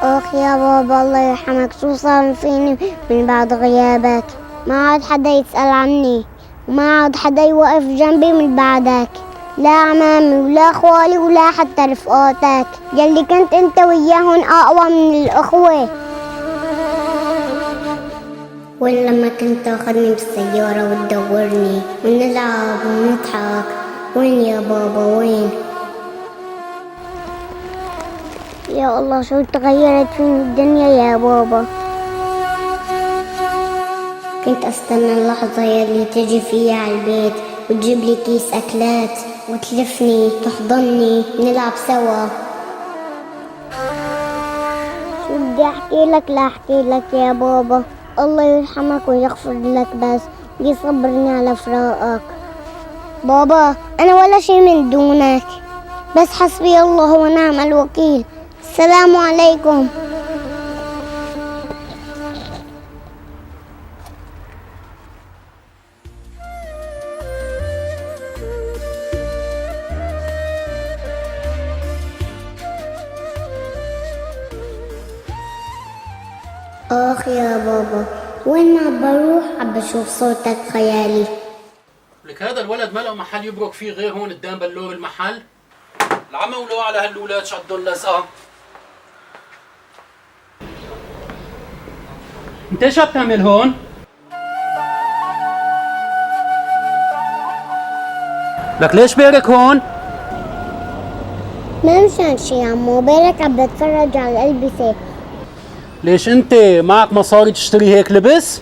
اخ يا بابا الله يرحمك، شو صار فيني من بعد غيابك؟ ما عاد حدا يسأل عني، وما عاد حدا يوقف جنبي من بعدك، لا عمامي ولا خوالي ولا حتى رفقاتك يلي كنت انت وياهن اقوى من الاخوة. وين لما كنت تاخذني بالسيارة وتدورني ونلعب ونضحك؟ وين يا بابا وين؟ يا الله شو تغيرت فيني الدنيا يا بابا. كنت استنى اللحظة يلي تجي فيها على البيت وتجيب لي كيس اكلات وتلفني تحضني نلعب سوا. شو بدي احكي لك؟ لا احكي لك يا بابا، الله يرحمك ويغفر لك بس ويصبرني على فراقك. بابا انا ولا شي من دونك، بس حسبي الله ونعم الوكيل. السلام عليكم. آخ يا بابا، وين ما بروح عم بشوف صورتك خيالي. لك هذا الولد ما له محل يبرك فيه غير هون قدام بلور المحل. العمى ولو على هالولاد شدوا اللزقه. انت شو بتعمل هون؟ لك ليش بيرك هون؟ ما مشان شي عمو، بالك عم بتفرج على الألبسة. ليش انت معك مصاري تشتري هيك لبس؟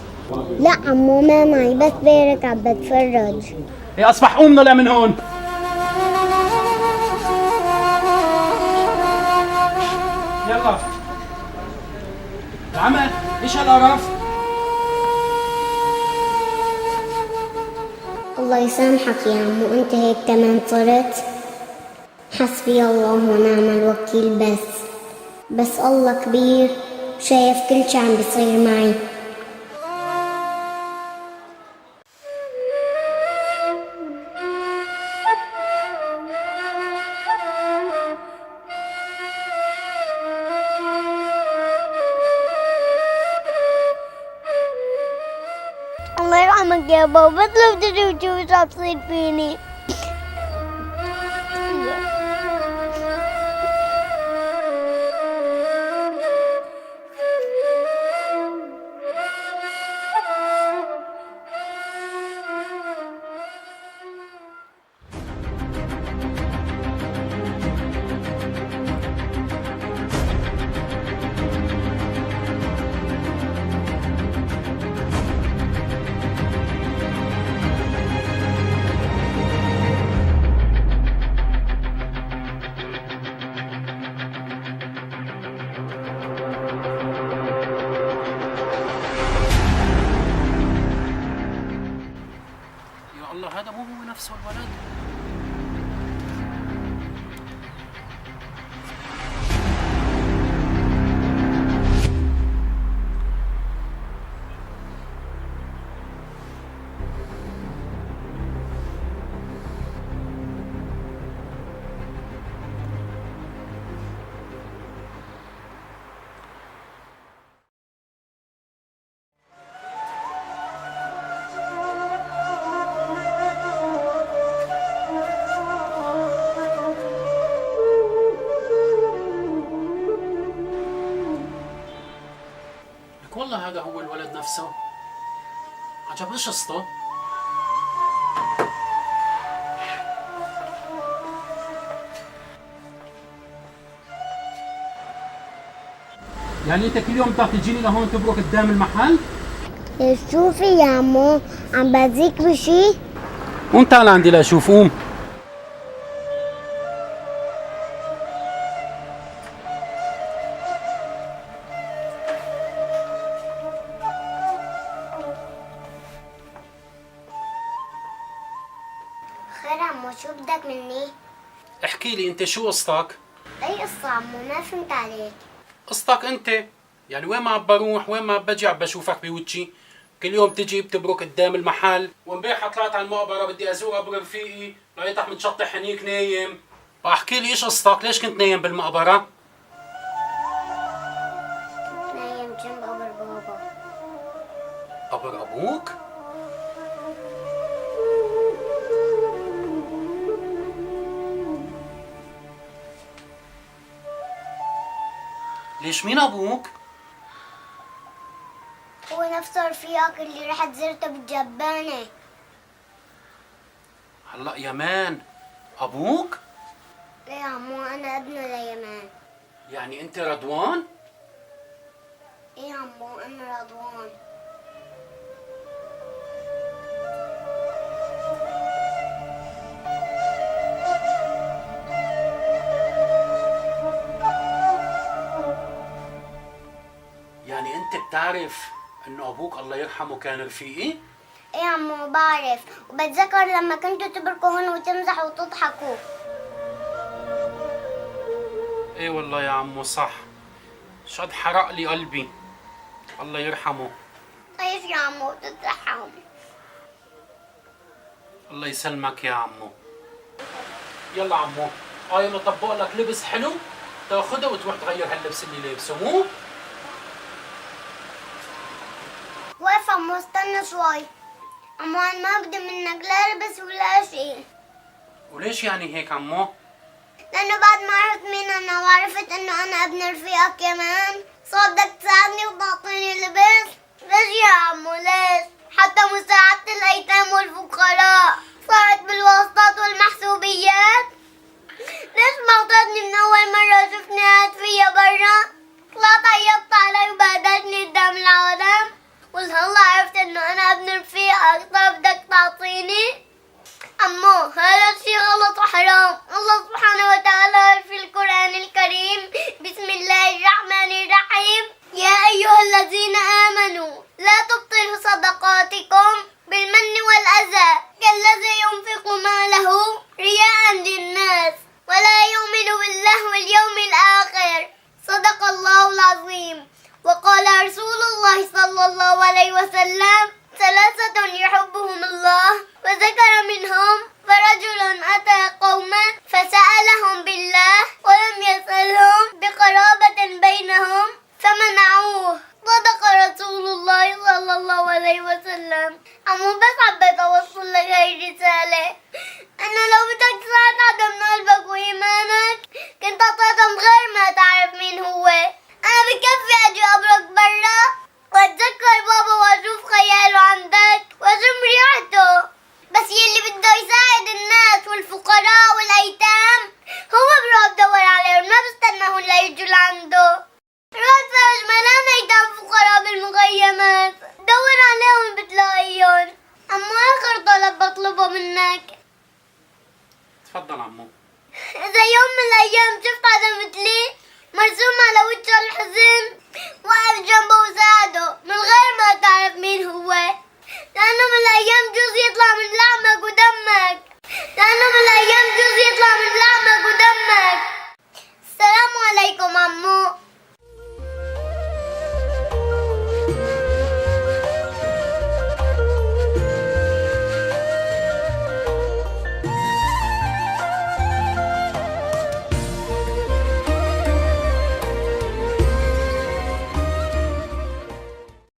لا عمو ما معي، بس بالك عم بتفرج. يا اصبح قوم طلع من هون. يلا العمى ايش هالقرف؟ الله يسامحك يا عمو، انت هيك كمان صرت. حسبي الله ونعم الوكيل. بس الله كبير شايف كل شي عم بيصير معي. الله يرحمك يا بابا، بس لو تشوف شو عم بصير فيني. الله هذا مو هو نفسه الولد؟ والله هذا هو الولد نفسه. عجب ايش قصته؟ يعني انت كل يوم بدك تجيني لهون تبرك قدام المحل؟ شوفي يا عمو، عم بأذيك بشي؟ قوم تعال عندي لاشوف. قوم. خير عمو، شو بدك مني؟ احكي لي انت شو قصتك؟ اي قصة عمو؟ ما فهمت عليك. قصتك انت، يعني وين ما عم بروح وين ما عم بجي عم بشوفك بوجهي، كل يوم تجي بتبرك قدام المحل، وامبارح طلعت على المقبرة بدي ازور ابو رفيقي، لقيتك متشطح هنيك نايم. احكي لي ايش قصتك؟ ليش كنت نايم بالمقبرة؟ أبوك؟ ليش مين أبوك؟ هو نفس رفيقك اللي رحت زرته بالجبانة. هلأ يمان أبوك؟ ليه يا عمو أنا ابنه ليمان. يعني أنت رضوان؟ إيه يا عمو أنا رضوان. يعني أنت بتعرف إنه أبوك الله يرحمه كان رفيقي؟ إيه يا عمو بعرف، وبتذكر لما كنتوا تبركوا هون وتمزحوا وتضحكوا. إيه والله يا عمو صح، شد حرق لي قلبي، الله يرحمه. كيف يا عمو تضحكوا؟ الله يسلمك يا عمو. يلا عمو، قايم اطبق لك لبس حلو تاخده وتروح تغير هاللبس اللي لابسه مو؟ وقف عمو استنى شوي. عمو أنا ما بدي منك لا لبس ولا شيء. وليش يعني هيك عمو؟ لأنه بعد ما عرفت مين أنا وعرفت إنه أنا ابن رفيقك كمان صار بدك تساعدني وتعطيني لبس؟ ليش يا عمو ليش؟ حتى مساعدة الأيتام والفقراء صارت بالواسطات والمحسوبيات؟ ليش ما أعطيتني من أول مرة شفني قاعد فيا برا؟ طلعت عيطت علي وبهدلتني قدام العالم؟ قلت هلا عرفت إنه أنا ابن رفيقك صار بدك تعطيني؟ عمو هذا الشيء غلط وحرام. الله سبحانه وتعالى في القرآن الكريم بسم الله الرحمن الرحيم يا أيها الذين آمنوا لا تبطلوا صدقاتكم بالمن والأذى كالذي ينفق ماله رياء للناس ولا يؤمن بالله واليوم الآخر. صدق الله العظيم. وقال رسول الله صلى الله عليه وسلم ثلاثة يحبهم الله وذكر منهم فرجل أتى قوما فسألهم بالله ولم يسألهم بقرابة بينهم فمنعوه. صدق رسول الله صلى الله عليه وسلم. عمو بس حبيت أوصل لك هاي الرسالة. أنا لو بدك تساعد حدا من قلبك وإيمانك كنت أعطيتهم غير ما تعرف مين هو. أنا بكفي أجي أبرك برا وأتذكر بابا وأشوف خياله عندك وأشم ريحته. بس يلي بده يساعد الناس والفقراء والأيتام هو بروح بدور عليهم ما بستناهم ليجوا لعنده. روح اتفرج ملان أيتام فقراء بالمخيمات دور عليهم بتلاقيهم. أما آخر طلب بطلبه منك تفضل عمو. إذا يوم من الأيام شفت حدا مثلي مرسوم على وجهه الحزن وقف جنبه وساعده من غير ما تعرف مين هو، لأنه من الأيام جوز يطلع من